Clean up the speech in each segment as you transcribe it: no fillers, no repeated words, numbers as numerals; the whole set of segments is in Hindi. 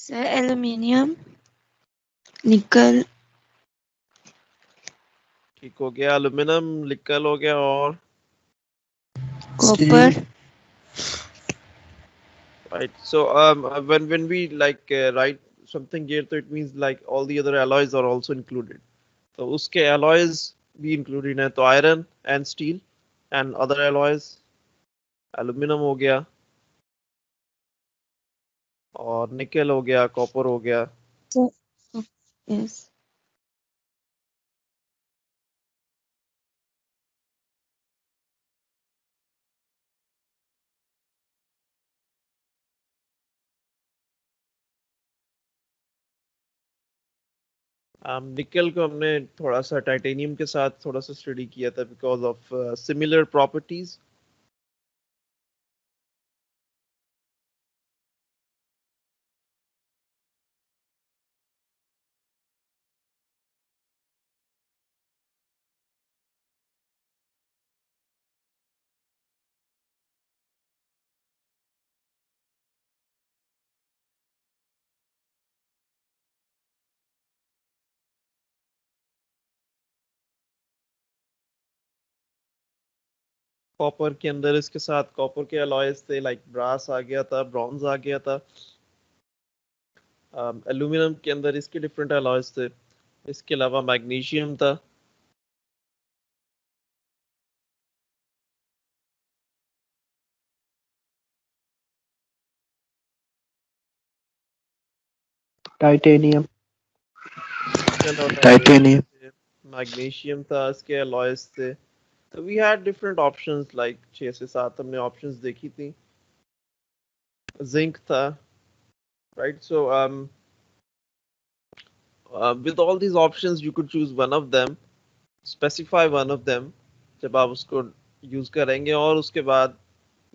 सर एल्यूमिनियम, निकल, ठीक हो गया, एल्यूमिनियम, निकल हो गया, और copper, right. So when we like write something here, so it means like all the other alloys are also included. तो उसके alloys भी included हैं, तो iron and steel and other alloys, aluminum हो गया, और निकल हो गया, कॉपर हो गया. यस निकल को हमने थोड़ा सा टाइटेनियम के साथ थोड़ा सा स्टडी किया था because of similar properties. Copper के अंदर इसके साथ कॉपर के अलॉयज थे, लाइक ब्रास आ गया था, ब्रॉन्ज आ गया था. एल्यूमिनियम के अंदर इसके डिफरेंट अलॉयज थे. इसके अलावा मैग्नीशियम था. टाइटेनियम. निकल और टाइटेनियम. थे, मैग्नीशियम था, इसके अलॉयज थे. तो we had different options, like 6 से 7 हमने ऑप्शंस देखी थी. जिंक था, right. So with all these options you could choose one of them, specify one of them जब आप उसको यूज करेंगे, और उसके बाद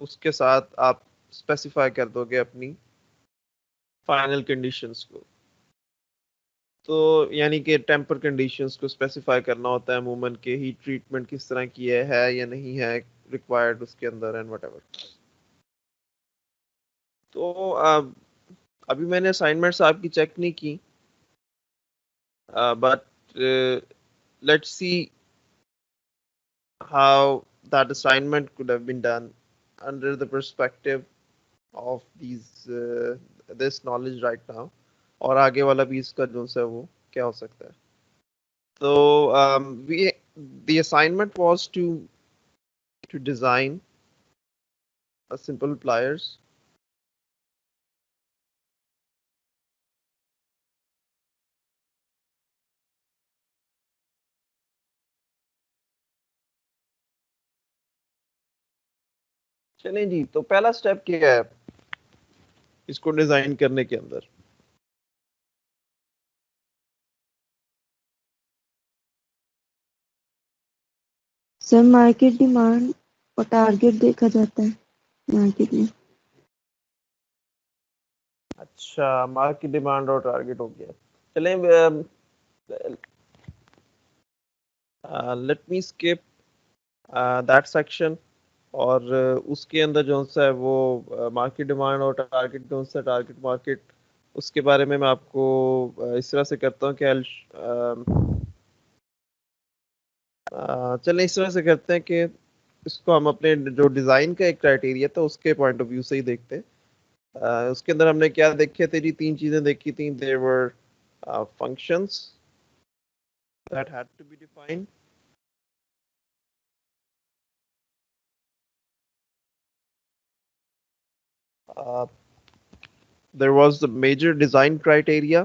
उसके साथ आप स्पेसिफाई कर दोगे अपनी फाइनल कंडीशंस को. तो यानी कि टेम्पर कंडीशंस को स्पेसिफाई करना होता है, मूवमेंट के हीट ट्रीटमेंट किस तरह की है या नहीं है रिक्वायर्ड उसके अंदर, एंड व्हाटएवर. तो अभी मैंने असाइनमेंट्स आपकी चेक नहीं की, but let's see how that assignment could have been done under the perspective of this knowledge right now, और आगे वाला भी इसका जो है वो क्या हो सकता है. तो the assignment was to design a simple pliers. चलें जी, तो पहला स्टेप क्या है इसको डिजाइन करने के अंदर. सर मार्केट डिमांड और टारगेट देखा जाता है मार्केट में. अच्छा, मार्केट डिमांड और टारगेट हो गया. चलें, let me skip that section, और उसके अंदर जो सा है वो मार्केट डिमांड और टारगेट जो सा टारगेट मार्केट, उसके बारे में मैं आपको इस तरह से करता हूँ कि चलें इस तरह से करते हैं कि इसको हम अपने जो डिज़ाइन का एक क्राइटेरिया था उसके पॉइंट ऑफ व्यू से ही देखते हैं. उसके अंदर हमने क्या देखे थे जी, 3 चीज़ें देखी थी. There were functions that had to be defined, there was the major design criteria,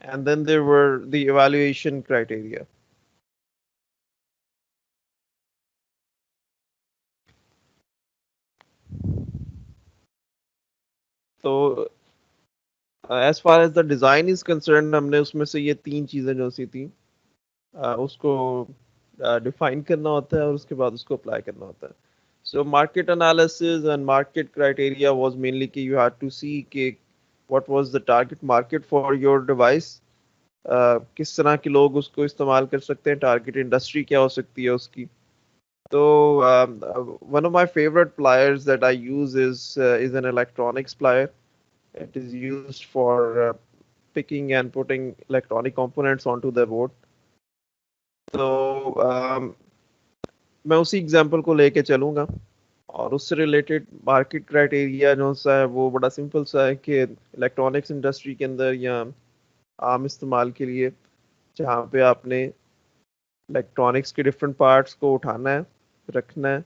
and then there were the evaluation criteria. तो as far as the design is concern, हमने उसमें से ये 3 चीज़ें जो सी थी उसको डिफाइन करना होता है और उसके बाद उसको अप्लाई करना होता है. So market analysis and market criteria was mainly कि you had to see कि what was the target market for your device, किस तरह के लोग उसको इस्तेमाल कर सकते हैं, टारगेट इंडस्ट्री क्या हो सकती है उसकी। तो one of my favorite pliers that I use is an electronics plier. It is used for picking and putting electronic components onto the board. तो मैं उसी एग्जांपल को लेके चलूंगा और उससे रिलेटेड मार्केट क्राइटेरिया जो सा है वो बड़ा सिंपल सा है कि इलेक्ट्रॉनिक्स इंडस्ट्री के अंदर या आम इस्तेमाल के लिए जहाँ पे आपने इलेक्ट्रॉनिक्स के डिफरेंट पार्ट्स को उठाना है, रखना है,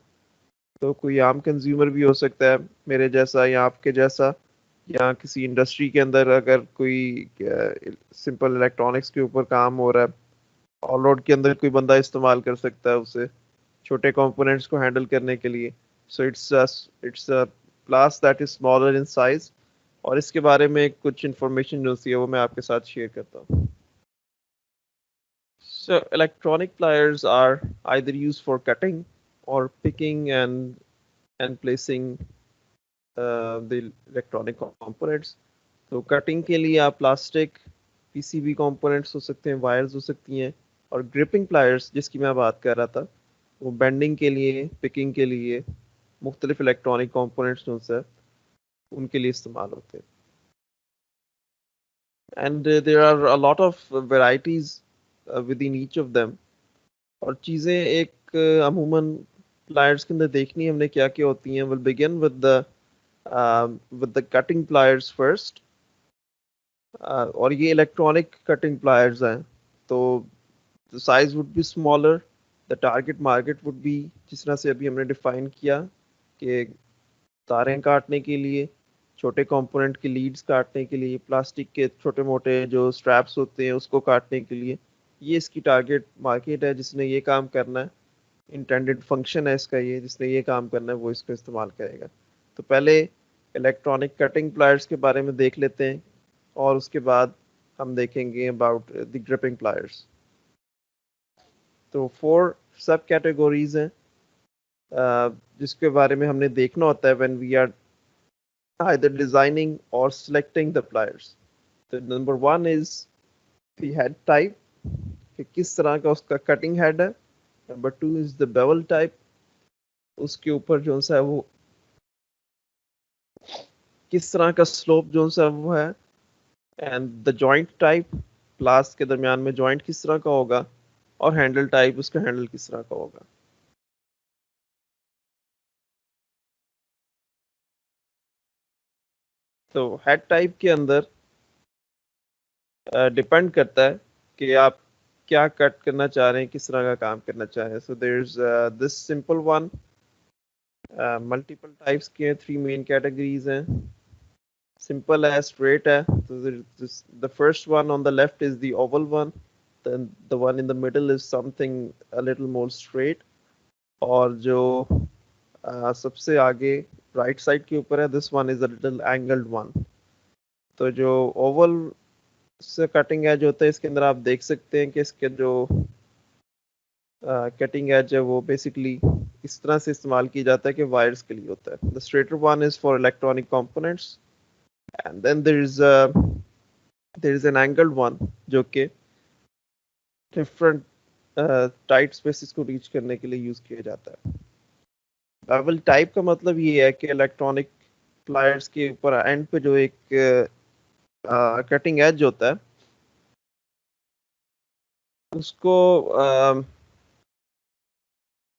तो कोई आम कंज्यूमर भी हो सकता है मेरे जैसा या आपके जैसा, या किसी इंडस्ट्री के अंदर अगर कोई सिंपल इलेक्ट्रॉनिक्स के ऊपर काम हो रहा है, ऑल रोड के अंदर कोई बंदा इस्तेमाल कर सकता है उसे छोटे कंपोनेंट्स को हैंडल करने के लिए। So it's a class that is smaller in size. और इसके बारे में कुछ इंफॉर्मेशन जो सी है वो मैं आपके साथ शेयर करता हूँ। So electronic pliers are either used for cutting or picking and placing the electronic components. तो कटिंग के लिए आप प्लास्टिक पीसीबी कंपोनेंट्स हो सकते हैं, वायर्स हो सकती हैं, और ग्रिपिंग प्लायर्स जिसकी मैं बात कर रहा था वो बेंडिंग के लिए, पिकिंग के लिए, मुख्तलिफ इलेक्ट्रॉनिक कंपोनेंट्स जो है उनके लिए इस्तेमाल होते हैं। And there are a lot of varieties within each of them. और चीज़ें एक अमूमन प्लायर्स के अंदर देखनी हमने क्या क्या होती हैं। Will begin with the cutting pliers first. और ये इलेक्ट्रॉनिक कटिंग प्लायर्स हैं, तो the size would be smaller, the target market would be जिस तरह से अभी हमने डिफाइन किया कि तारें काटने के लिए, छोटे कंपोनेंट की लीड्स काटने के लिए, प्लास्टिक के छोटे मोटे जो स्ट्रैप्स होते हैं उसको काटने के लिए, ये इसकी टारगेट मार्केट है जिसने ये काम करना है, इंटेंडेड फंक्शन है इसका, ये जिसने ये काम करना है वो इसको इस्तेमाल करेगा। तो पहले इलेक्ट्रॉनिक कटिंग प्लायर्स के बारे में देख लेते हैं और उसके बाद हम देखेंगे अबाउट द ग्रिपिंग प्लायर्स। तो 4 सब कैटेगरीज हैं जिसके बारे में हमने देखना होता है when we are either designing or selecting the pliers. तो number 1 is the head type, कि किस तरह का उसका कटिंग हेड है। Number 2 is the bevel type, उसके ऊपर जो सा है वो किस तरह का स्लोप जो सा वो है। एंड द जॉइंट टाइप, प्लास के दरमियान में जॉइंट किस तरह का होगा। और हैंडल टाइप, उसका हैंडल किस तरह का होगा। तो हेड टाइप के अंदर डिपेंड करता है कि आप क्या कट करना चाह रहे हैं, किस तरह का काम करना चाह रहे हैं। So there is this simple one, multiple types के 3 मेन कैटेगरीज हैं। सिंपल है, स्ट्रेट है। तो the first one on the left is the oval one, then the one in the middle is something a little more straight, और जो सबसे आगे राइट साइड के ऊपर है, this one is a little angled one. तो जो ओवल से कटिंग एज होता है इसके अंदर आप देख सकते हैं कि इसके जो कटिंग एज है वो बेसिकली इस तरह से इस्तेमाल की जाता है कि वायर्स के लिए होता है। The straighter one is for electronic components, and then there is an angled one जो कि डिफरेंट टाइट स्पेसिस को रीच करने के लिए यूज किया जाता है। बेवल टाइप का मतलब ये है कि इलेक्ट्रॉनिक प्लायर्स के ऊपर एंड पे जो एक कटिंग एज होता है उसको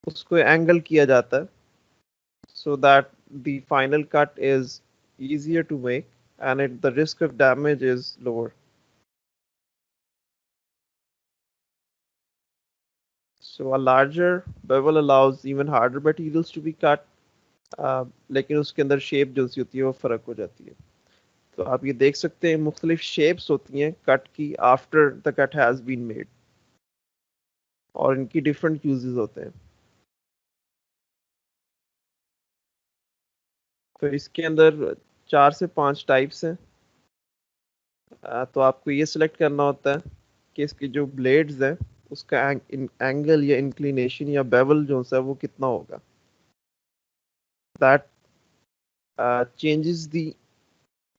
उसको एंगल किया जाता है so that the final cut is easier to make and the risk of damage is lower. So a larger bevel allows even harder materials to be cut, लेकिन उसके अंदर शेप जो सी होती है वो फर्क हो जाती है। तो आप ये देख सकते हैं मुख्तलिफ शेप्स होती हैं कट की after the cut has been made, और इनकी डिफरेंट यूजेस होते हैं। तो इसके अंदर 4 से 5 टाइप्स हैं। तो आपको ये सिलेक्ट करना होता है कि इसकी जो ब्लेड्स हैं उसका एंगल या इंक्लिनेशन या बेवल जो है वो कितना होगा। That changes the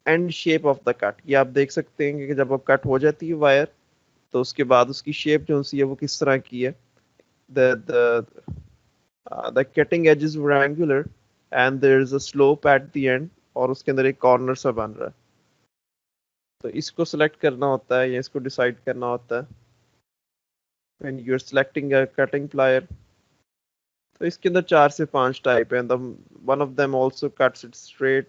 end shape of the cut. ये आप देख सकते हैं कि जब अब कट हो जाती है वायर तो उसके बाद उसकी शेप जो सी है वो किस तरह की है. The cutting edge is rectangular and there is a slope at the end और उसके अंदर एक कॉर्नर सा बन रहा है. तो इसको सेलेक्ट करना होता है या इसको डिसाइड करना होता है when you're selecting a cutting plier. तो इसके अंदर 4 से 5 टाइप हैं. One of them also cuts it straight.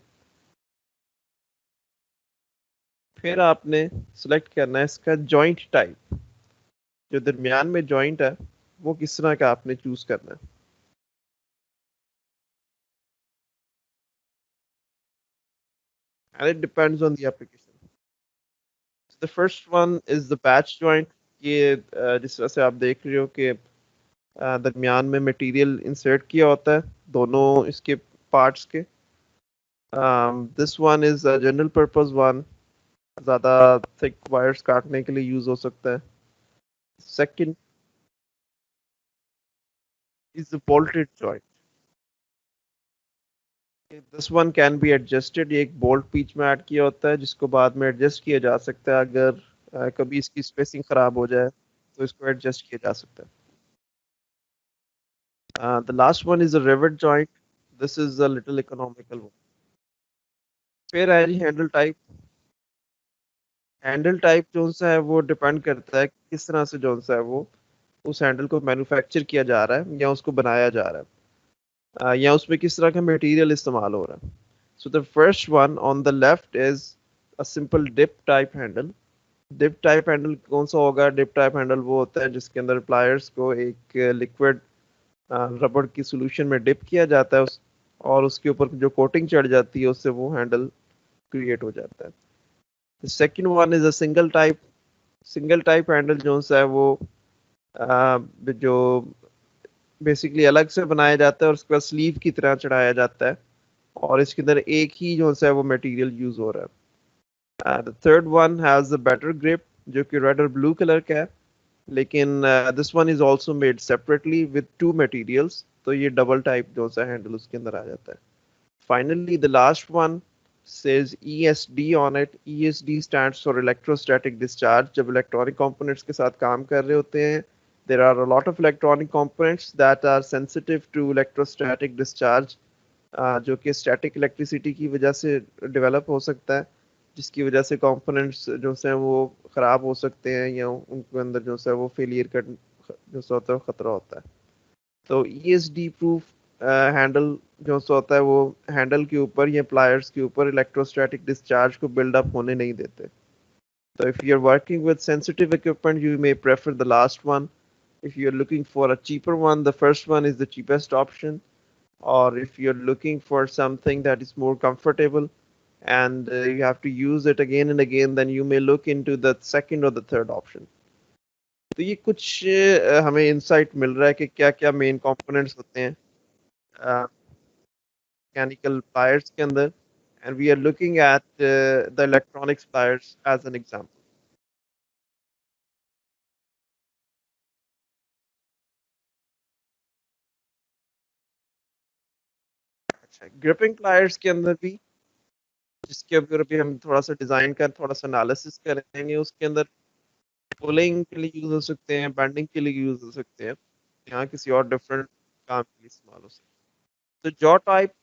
फिर आपने सेलेक्ट करना है इसका जॉइंट टाइप. जो दरमियान में जॉइंट है वो किस तरह का आपने चूज करना है. And it depends on the application. So the first one is the patch joint. ये जिस तरह से आप देख रहे हो कि दरमियान में मटेरियल इंसर्ट किया होता है दोनों इसके पार्ट्स के. This one is a general purpose one. ज़्यादा थिक वायर्स काटने के लिए यूज हो सकता है. Second is the bolted joint. This one can be adjusted. ये एक बोल्ट बीच में ऐड किया होता है जिसको बाद में एडजस्ट किया जा सकता है. अगर कभी इसकी स्पेसिंग खराब हो जाए तो इसको एडजस्ट किया जा सकता है. The last one is a rivet joint. This is a little economical one. फिर है जी हैंडल टाइप. हैंडल टाइप जो सा है वो डिपेंड करता है किस तरह से जो सा है वो उस हैंडल को मैन्युफैक्चर किया जा रहा है या उसको बनाया जा रहा है. या उसमें किस तरह का मटेरियल इस्तेमाल हो रहा है. So the first one on the left is a simple dip type handle. Dip type handle कौन सा होगा. डिप टाइप हैंडल वो होता है जिसके अंदर प्लायर्स को एक लिक्विड रबड़ की सोल्यूशन में डिप किया जाता है और उसके ऊपर जो कोटिंग चढ़ जाती है उससे वो हैंडल क्रिएट हो जाता है. Second one is a single type. Single type handle जो सा है वो जो बेसिकली अलग से बनाया जाता है और उसके बाद स्लीव की तरह चढ़ाया जाता है और इसके अंदर एक ही जो सा है वो मटेरियल यूज हो रहा है. The third one has a better grip जो कि रेड और ब्लू कलर का है. लेकिन this one is also made separately with 2 materials. तो ये डबल टाइप जो सा हैंडल उसके अंदर आ जाता है. Finally the last one says ESD on it. ESD stands for electrostatic discharge. जब इलेक्ट्रॉनिक कंपोनेंट्स के साथ काम कर रहे होते हैं there are a lot of electronic components that are sensitive to electrostatic discharge. जो कि स्टैटिक इलेक्ट्रिसिटी की वजह से डेवलप हो सकता है जिसकी वजह से कंपोनेंट्स जो है वो ख़राब हो सकते हैं या उनके अंदर जो है वो फेलियर का जो होता है खतरा होता है. तो ESD प्रूफ हैंडल जो होता है वो हैंडल के ऊपर या प्लायर्स के ऊपर इलेक्ट्रोस्टैटिक डिस्चार्ज को बिल्डअप होने नहीं देते. तो if you are working with sensitive equipment you may prefer the last one. If you're looking for a cheaper one, the first one is the cheapest option. Or if you're looking for something that is more comfortable and you have to use it again and again, then you may look into the second or the third option. तो ये कुछ हमें इंसाइट मिल रहा है कि क्या क्या मेन कंपोनेंट्स होते हैं मैकेनिकल प्लायर्स के अंदर. And we are looking at the electronics pliers as an example. अच्छा ग्रिपिंग प्लायर्स के अंदर भी जिसके ऊपर अभी हम थोड़ा सा डिजाइन का थोड़ा सा एनालिसिस करेंगे. उसके अंदर पुलिंग के लिए यूज हो सकते हैं बैंडिंग के लिए यूज हो सकते हैं यहाँ किसी और डिफरेंट काम के लिए इस्तेमाल हो सकते हैं. तो jaw type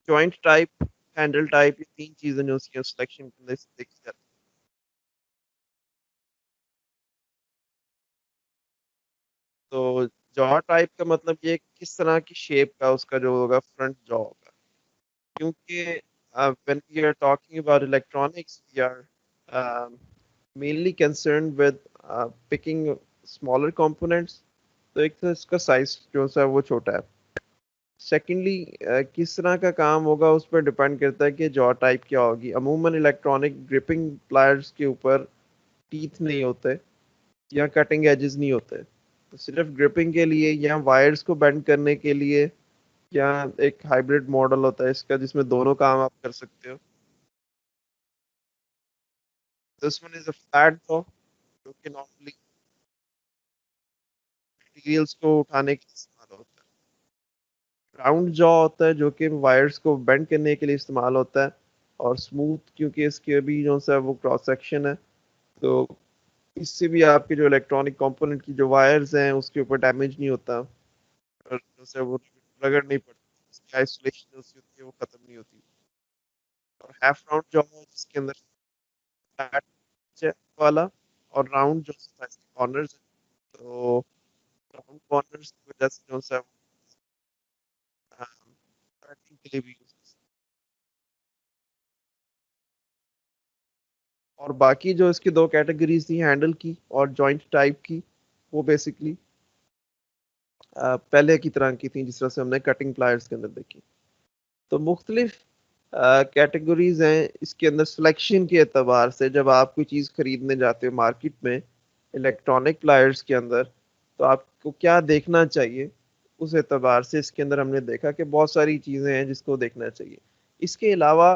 joint type handle type ये 3 चीजें जो उसकी सिलेक्शन के अंदर देखी जाती है. तो जॉ टाइप का मतलब ये किस तरह की शेप का उसका जो होगा फ्रंट जॉ होगा. क्योंकि when we are talking about electronics we are mainly concerned with picking smaller components. तो एक तो इसका साइज जो सा वो छोटा है. सेकेंडली किस तरह का काम होगा उस पर डिपेंड करता है कि जॉ टाइप क्या होगी. अमूमन इलेक्ट्रॉनिक ग्रिपिंग प्लायर्स के ऊपर टीथ नहीं होते या कटिंग एजेस नहीं होते. तो सिर्फ ग्रिपिंग के लिए या वायर्स को बेंड करने के लिए या एक हाइब्रिड मॉडल होता है इसका जिसमें दोनों काम आप कर सकते हो. This one is a flat jaw जो कि नॉर्मली मटेरियल्स को उठाने के लिए इस्तेमाल होता है. राउंड जॉ होता है जो कि वायर्स को बेंड करने के लिए इस्तेमाल होता है. और स्मूथ क्योंकि इसके भी जो सा वो क्रॉस सेक्शन है तो इससे भी आपके जो इलेक्ट्रॉनिक कंपोनेंट की जो वायर्स हैं उसके ऊपर डैमेज नहीं होता और जैसे वो रगड़ नहीं पड़ती, उसकी आइसोलेशन होती है वो खत्म नहीं होती। और हाफ राउंड जो है जिसके अंदर फ्लैट वाला और राउंड जो है इसके कॉर्नर्स हैं, तो राउंड कॉर्नर्स की वजह से जो है पैकिंग के लिए भी यूज कर सकते हैं। और बाकी जो इसकी दो कैटेगरीज थी हैंडल की और जॉइंट टाइप की, वो बेसिकली पहले की तरह की थी जिस तरह से हमने कटिंग प्लायर्स के अंदर देखी। तो मुख्तलिफ कैटेगरीज हैं इसके अंदर सिलेक्शन के एतबार से। जब आप कोई चीज़ खरीदने जाते हो मार्केट में इलेक्ट्रॉनिक प्लायर्स के अंदर, तो आपको क्या देखना चाहिए, उस एतबार से इसके अंदर हमने देखा कि बहुत सारी चीज़ें हैं जिसको देखना चाहिए। इसके अलावा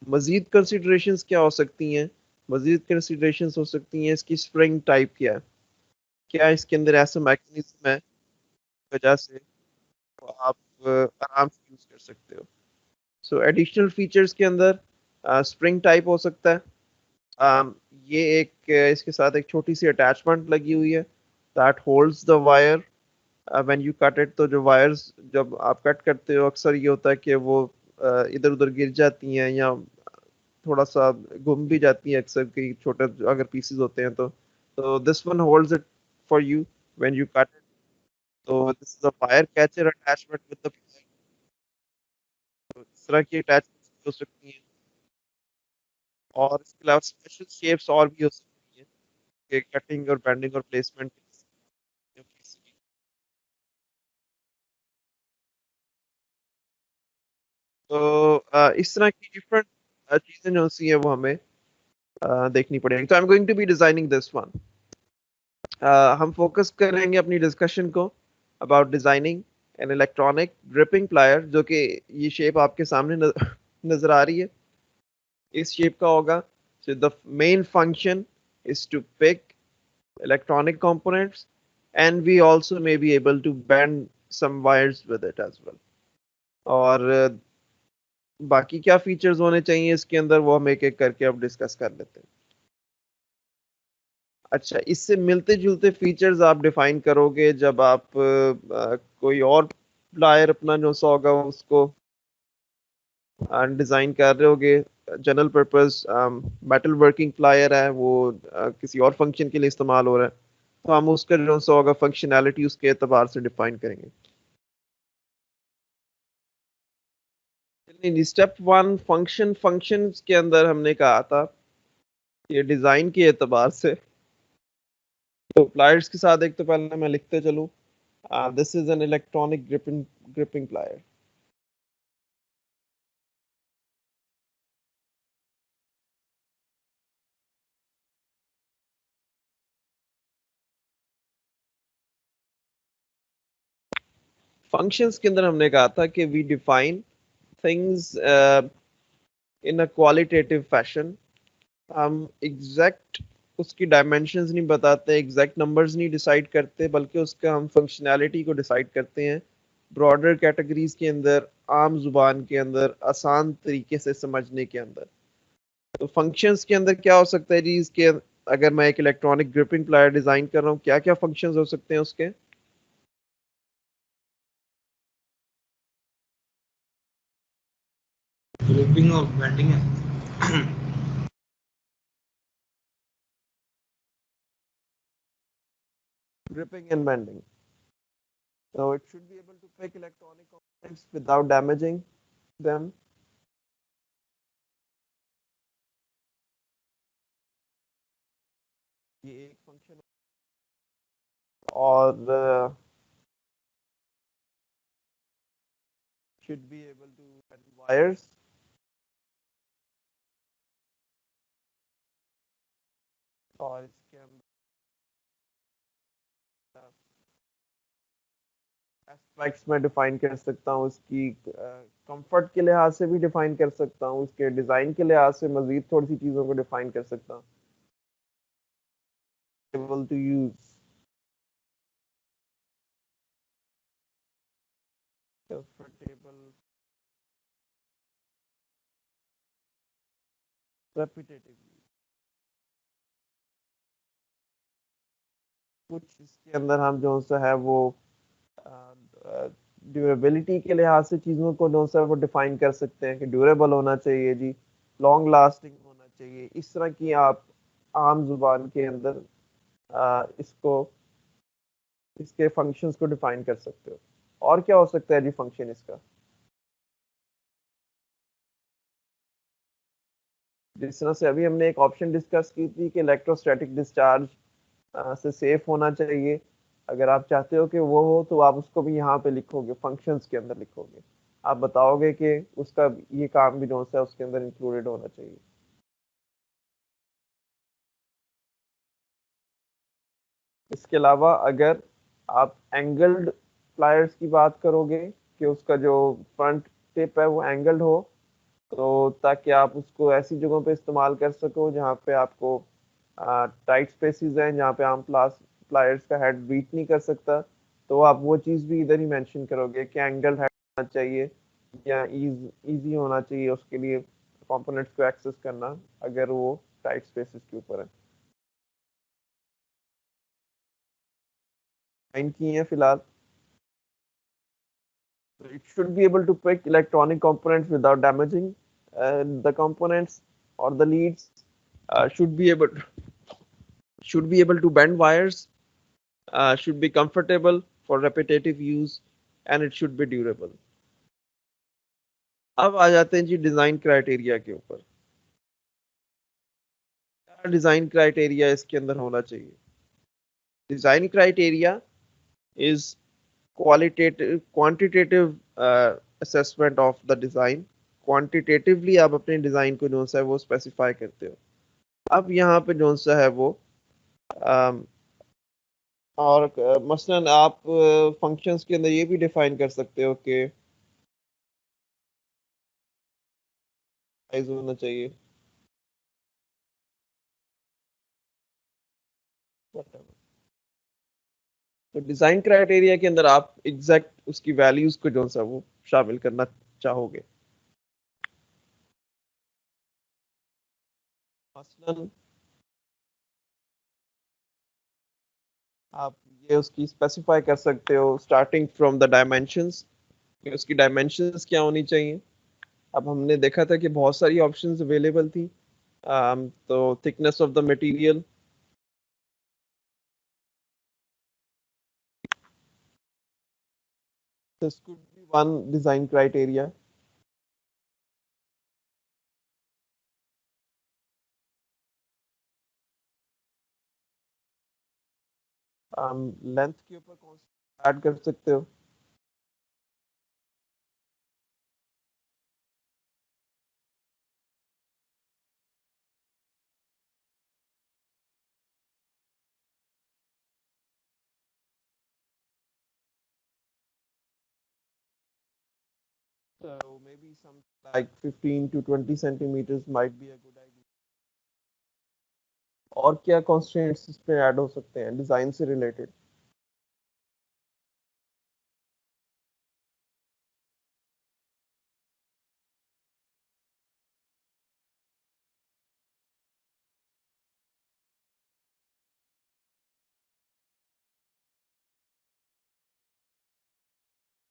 मज़ीद कंसिडरेशंस क्या हो सकती हैं? मज़ीद कंसिडरेशंस हो सकती हैं इसकी स्प्रिंग टाइप क्या है, क्या इसके अंदर ऐसा मैकेनिज्म है वजह से तो आप आराम से यूज़ कर सकते हो। सो एडिशनल फीचर्स के अंदर स्प्रिंग टाइप हो सकता है। um, ये एक इसके साथ एक छोटी सी अटैचमेंट लगी हुई है that holds the wire when you cut it. तो जो वायर्स जब आप कट करते हो अक्सर ये होता है कि वो इधर उधर गिर जाती हैं या थोड़ा सा गुम भी जाती हैं अक्सर, कई छोटे अगर पीसेस होते हैं तो this one holds it for you when you cut it. तो this is a wire catcher attachment with the, इस तरह की अटैचमेंट हो सकती हैं। और इसके अलावा स्पेशल शेप्स और भी हो सकती हैं कि कटिंग और बेंडिंग और प्लेसमेंट। तो इस तरह की डिफरेंट चीजें जो सी है वो हमें देखनी पड़ेगी। तो I am going to be designing this one. हम फोकस करेंगे अपनी डिस्कशन को about designing an electronic gripping plier, जो कि ये शेप आपके सामने नजर आ रही है, इस शेप का होगा। So the main function is to pick electronic components, and we also may be able to bend some wires with it as well। और बाकी क्या फीचर्स होने चाहिए इसके अंदर वो हम एक एक करके अब डिस्कस कर लेते हैं। अच्छा, इससे मिलते जुलते फीचर्स आप डिफाइन करोगे जब आप कोई और प्लायर अपना जो सा होगा उसको डिजाइन कर रहे होगे। General purpose metal working plier है वो, किसी और फंक्शन के लिए इस्तेमाल हो रहा है, तो हम उसका जो सा होगा फंक्शनैलिटी उसके एतबार से डिफाइन करेंगे। स्टेप वन फंक्शंस के अंदर हमने कहा था कि डिजाइन के एतबार से तो प्लायर्स के साथ एक तो पहले मैं लिखते चलूं, this is an electronic gripping plier. Functions के अंदर हमने कहा था कि we define things in a qualitative fashion. हम एग्जैक्ट उसकी डायमेंशंस नहीं बताते, एग्जैक्ट नंबर्स नहीं डिसाइड करते, बल्कि उसका हम फंक्शनैलिटी को डिसाइड करते हैं ब्रॉडर कैटेगरीज के अंदर, आम जुबान के अंदर, आसान तरीके से समझने के अंदर। तो फंक्शंस के अंदर क्या हो सकता है जी इसके, अगर मैं एक इलेक्ट्रॉनिक ग्रिपिंग प्लायर डिजाइन कर रहा हूँ क्या क्या फंक्शंस हो सकते हैं उसके? ग्रिपिंग और बेंडिंग है। Gripping and bending. So it should be able to pick electronic components without damaging them। ये एक फंक्शन। और should be able to bend wires। और इसके अंदर एस्पेक्ट्स में डिफाइन कर सकता हूँ, उसकी कंफर्ट के लिहाज से भी डिफाइन कर सकता हूँ, उसके डिजाइन के लिहाज से मजीद थोड़ी सी चीजों को डिफाइन कर सकता हूँ। able to use comfortable repetitively। कुछ इसके अंदर हम जो सा है वो ड्यूरेबिलिटी के लिहाज से चीज़ों को जो सा वो डिफाइन कर सकते हैं कि ड्यूरेबल होना चाहिए जी, लॉन्ग लास्टिंग होना चाहिए। इस तरह की आप आम जुबान के अंदर इसको इसके फंक्शंस को डिफाइन कर सकते हो। और क्या हो सकता है जी फंक्शन इसका? जिस तरह से अभी हमने एक ऑप्शन डिस्कस की थी कि इलेक्ट्रोस्टैटिक डिस्चार्ज से सेफ होना चाहिए, अगर आप चाहते हो कि वो हो तो आप उसको भी यहाँ पे लिखोगे, फंक्शंस के अंदर लिखोगे, आप बताओगे कि उसका ये काम भी जो है उसके अंदर इंक्लूडेड होना चाहिए। इसके अलावा अगर आप एंगल्ड फ्लायर्स की बात करोगे कि उसका जो फ्रंट टिप है वो एंगल्ड हो, तो ताकि आप उसको ऐसी जगहों पे इस्तेमाल कर सको जहाँ पे आपको टाइट स्पेसेस हैं, जहाँ पे आम फ्लायर्स का हेड बीट नहीं कर सकता, तो आप वो चीज़ भी इधर ही मेंशन करोगे कि एंगल हेड होना चाहिए या इजी होना चाहिए उसके लिए कंपोनेंट्स को एक्सेस करना अगर वो टाइट स्पेसेस के ऊपर है। फाइन की है फिलहाल। It should be able to pick electronic components without damaging the components, or the leads should be able to bend wires, should be comfortable for repetitive use, and it should be durable. अब आ जाते हैं जी डिजाइन क्राइटेरिया के ऊपर। क्या डिजाइन क्राइटेरिया इसके अंदर होना चाहिए? Design criteria is quantitative assessment of the design. Quantitatively आप अपने डिजाइन को जो सा है वो स्पेसिफाई करते हो। अब यहाँ पे जो सा है वो और मसलन आप फंक्शंस के अंदर ये भी डिफाइन कर सकते हो कि साइज होना चाहिए, तो डिजाइन क्राइटेरिया के अंदर आप एग्जैक्ट उसकी वैल्यूज को जो सा वो शामिल करना चाहोगे। मसलन आप ये उसकी स्पेसिफाई कर सकते हो स्टार्टिंग फ्रॉम द डायमेंशंस, कि उसकी डायमेंशंस क्या होनी चाहिए। अब हमने देखा था कि बहुत सारी ऑप्शंस अवेलेबल थी, तो thickness of the material, this could be one design criteria. Length के ऊपर कौन सा ऐड कर सकते हो? So maybe some like 15 to 20 centimeters might be a good idea. और क्या constraints इस पे ऐड हो सकते हैं डिजाइन से related?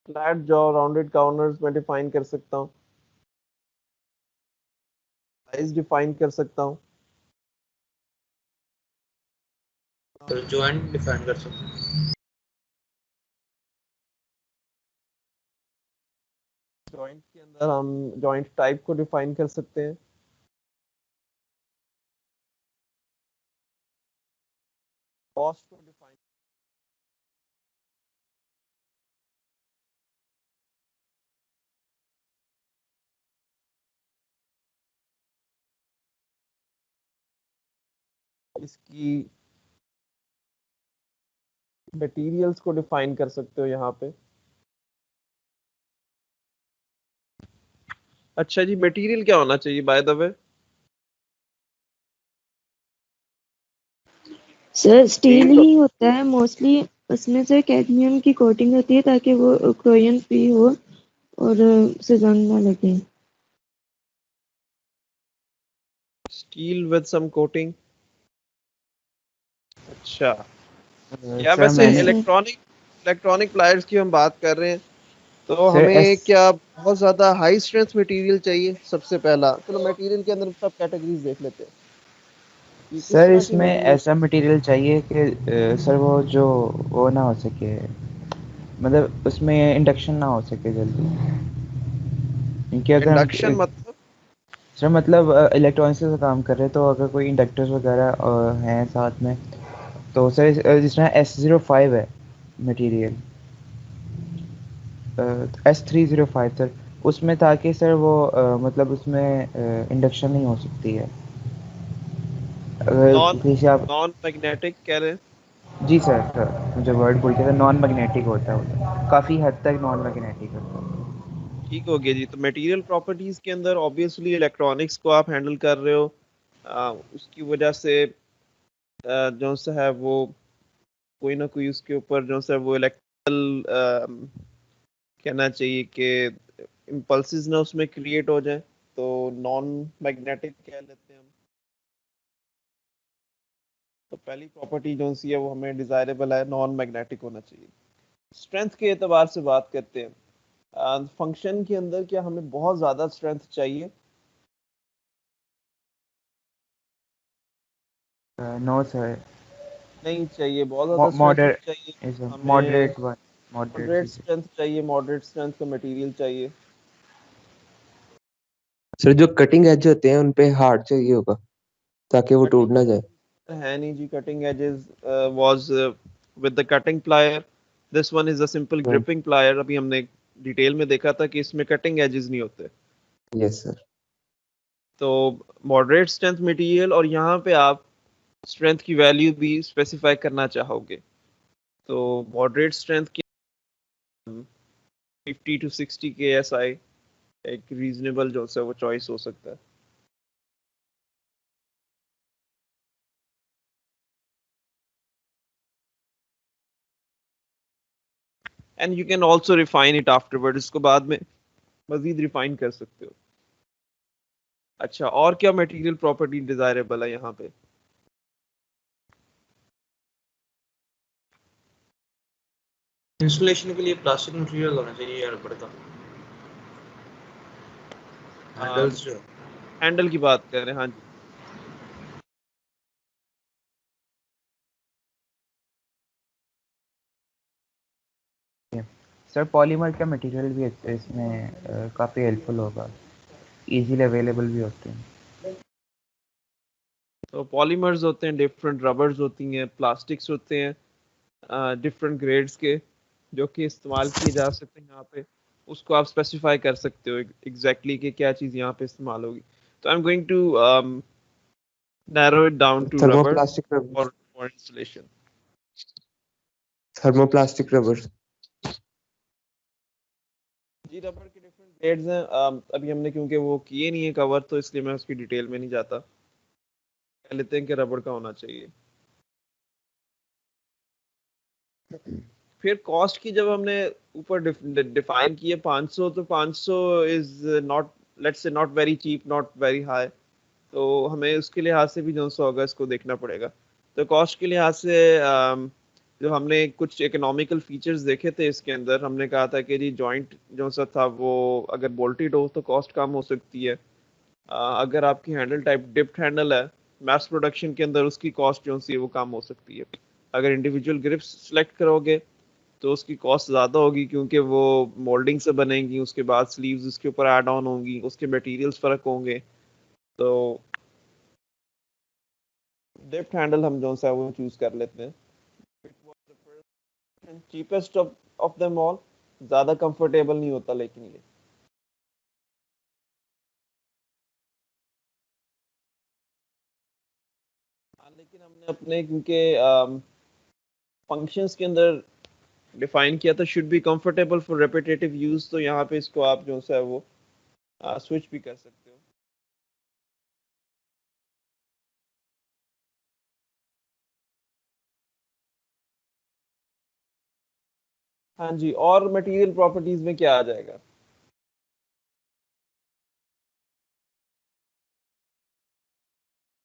Flat jaw, rounded corners में डिफाइन कर सकता हूँ, साइज डिफाइन कर सकता हूँ, तो जॉइंट डिफाइन कर सकते हैं। जॉइंट के अंदर हम जॉइंट टाइप को डिफाइन कर सकते हैं, कॉस्ट को डिफाइन, इसकी मटेरियल्स को डिफाइन कर सकते हो यहाँ पे। अच्छा जी, मटेरियल क्या होना चाहिए by the way? Sir steel ही होता है मोस्टली, उसमें से कैडमियम की कोटिंग होती है ताकि वो क्रोयन फ्री हो और उसे जंग ना लगे। स्टील विद सम कोटिंग, अच्छा। या सर वैसे मैंने इलेक्ट्रॉनिक प्लायर्स की हम बात कर रहे हैं तो सर हमें एस क्या बहुत ज्यादा हाई स्ट्रेंथ मटेरियल चाहिए? सबसे पहला चलो मटेरियल के अंदर सब कैटेगरीज देख लेते हैं कि किस सर तरह की इसमें मटेरियल। ऐसा मटेरियल चाहिए कि सर वो जो वो ना हो सके, मतलब उसमें इंडक्शन ना हो सके जल्दी, क्योंकि अगर हम इंडक्शन मतलब? सर मतलब इलेक्ट्रॉनिक्स से काम कर रहे हैं तो अगर कोई इंडक्टर्स वगैरह हैं साथ में, तो सर जिसमें S05 है मटेरियल, S305 सर, उसमें ताकि सर वो मतलब उसमें इंडक्शन नहीं हो सकती है अगर नॉन किसी आप। नॉन मैग्नेटिक कह रहे हैं? जी सर, मुझे वर्ड भूल गया था, नॉन मैग्नेटिक होता है वो, तो काफ़ी हद तक नॉन मैग्नेटिक होता है। ठीक हो गया जी। तो मटेरियल प्रॉपर्टीज के अंदर ऑब्वियसली इलेक्ट्रॉनिक्स को आप हैंडल कर रहे हो, उसकी वजह से जो सा है वो कोई ना कोई उसके ऊपर जो सा वो इलेक्ट्रिकल कहना चाहिए कि इम्पल्सेस ना उसमें क्रिएट हो जाए, तो नॉन मैग्नेटिक कह लेते हैं हम। तो पहली प्रॉपर्टी जो सी है वो हमें डिजायरेबल है, नॉन मैग्नेटिक होना चाहिए। स्ट्रेंथ के एतबार से बात करते हैं, फंक्शन के अंदर क्या हमें बहुत ज़्यादा स्ट्रेंथ चाहिए? नो सर, नहीं चाहिए बहुत ज़्यादा स्ट्रेंथ नहीं मॉडरेट चाहिए। इज हमें मॉडरेट वन, मॉडरेट मॉडरेट चीज़। स्ट्रेंथ चाहिए, मॉडरेट स्ट्रेंथ का मटेरियल चाहिए। सर जो कटिंग एज होते हैं उन पे हार्ड चाहिए होगा ताकि वो टूट ना जाए। कटिंग है नहीं जी, cutting edges was with the cutting plier, this one is a simple हाँ, ग्रिपिंग प्लायर। अभी हमने डिटेल में देखा था कि इसमें कटिंग एजेस नहीं होते। Yes sir. तो मॉडरेट स्ट्रेंथ मटेरियल, और यहाँ पे आप स्ट्रेंथ की वैल्यू भी स्पेसिफाई करना चाहोगे, तो मॉडरेट स्ट्रेंथ की 50 to 60 KSI एक रीजनेबल जो सा वो चॉइस हो सकता है। And you can also refine it afterward, इसको बाद में मजीद रिफाइन कर सकते हो। अच्छा, और क्या मटेरियल प्रॉपर्टी डिजायरेबल है यहाँ पे? इंस्टॉलेशन के लिए प्लास्टिक मटेरियल होना चाहिए यार, रबड़ का हैंडल्स जो हैंडल की बात कर रहे हैं, हाँ जी। सर पॉलीमर का मटेरियल भी इसमें काफ़ी हेल्पफुल होगा, इजीली अवेलेबल भी होते हैं। तो पॉलीमर्स होते हैं, डिफरेंट रबर्स होती हैं, प्लास्टिक्स होते हैं डिफरेंट ग्रेड्स के, जो कि इस्तेमाल किए जा सकते हैं यहाँ पे। उसको आप स्पेसिफाई कर सकते हो एग्जैक्टली कि क्या चीज़ यहाँ पे इस्तेमाल होगी। तो I am going to narrow it down to rubber thermoplastic rubber. for installation. Thermoplastic rubber. जी रबर के डिफरेंट ग्रेड्स हैं, अभी हमने क्योंकि वो किए नहीं है कवर, तो इसलिए मैं उसकी डिटेल में नहीं जाता। कह लेते हैं कि रबर का होना चाहिए। फिर कॉस्ट की जब हमने ऊपर डिफाइन किए 500, तो 500 is not, let's say not very cheap, not very high. तो हमें उसके लिहाज से भी जो सा होगा इसको देखना पड़ेगा। तो कॉस्ट के लिहाज से जो हमने कुछ इकोनॉमिकल फीचर्स देखे थे इसके अंदर, हमने कहा था कि जी जॉइंट जो सा था वो अगर बोल्टेड हो तो कॉस्ट कम हो सकती है। अगर आपकी हैंडल टाइप डिप्ड हैंडल है मैस प्रोडक्शन के अंदर, उसकी कॉस्ट जो सी है वो कम हो सकती है। अगर इंडिविजुअल ग्रिप्स सेलेक्ट करोगे तो उसकी कॉस्ट ज़्यादा होगी, क्योंकि वो मोल्डिंग से बनेंगी, उसके बाद स्लीव्स उसके ऊपर ऐड ऑन होंगी, उसके मटेरियल्स फ़र्क होंगे। तो डिप्ड हैंडल हम जो सा वो चूज़ कर लेते हैं। चीपेस्ट ऑफ देम ऑल, ज़्यादा कंफर्टेबल नहीं होता लेकिन ये। हाँ, लेकिन हमने अपने क्योंकि फंक्शंस के अंदर डिफाइन किया था should be comfortable for repetitive use, तो यहाँ पे इसको आप जो सा है वो स्विच भी कर सकते हो। हाँ जी, और मटेरियल प्रॉपर्टीज में क्या आ जाएगा?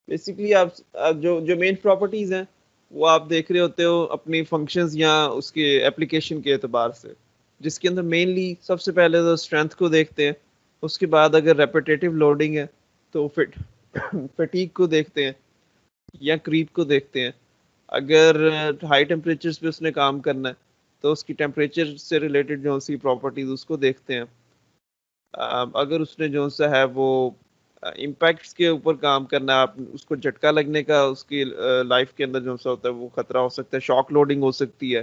बेसिकली आप जो जो मेन प्रॉपर्टीज हैं वो आप देख रहे होते हो अपनी फंक्शंस या उसके एप्लीकेशन के एतबार से, जिसके अंदर मेनली सबसे पहले तो स्ट्रेंथ को देखते हैं, उसके बाद अगर रेपिटेटिव लोडिंग है तो फटीग को देखते हैं या क्रीप को देखते हैं। अगर हाई टेम्परेचर्स पे उसने काम करना है तो उसकी टेम्परेचर से रिलेटेड जो सी प्रॉपर्टीज उसको देखते हैं। अगर उसने जो सा है वो इम्पैक्ट्स के ऊपर काम करना है, आप उसको झटका लगने का उसकी लाइफ के अंदर जो सा होता है वो खतरा हो सकता है, शॉक लोडिंग हो सकती है,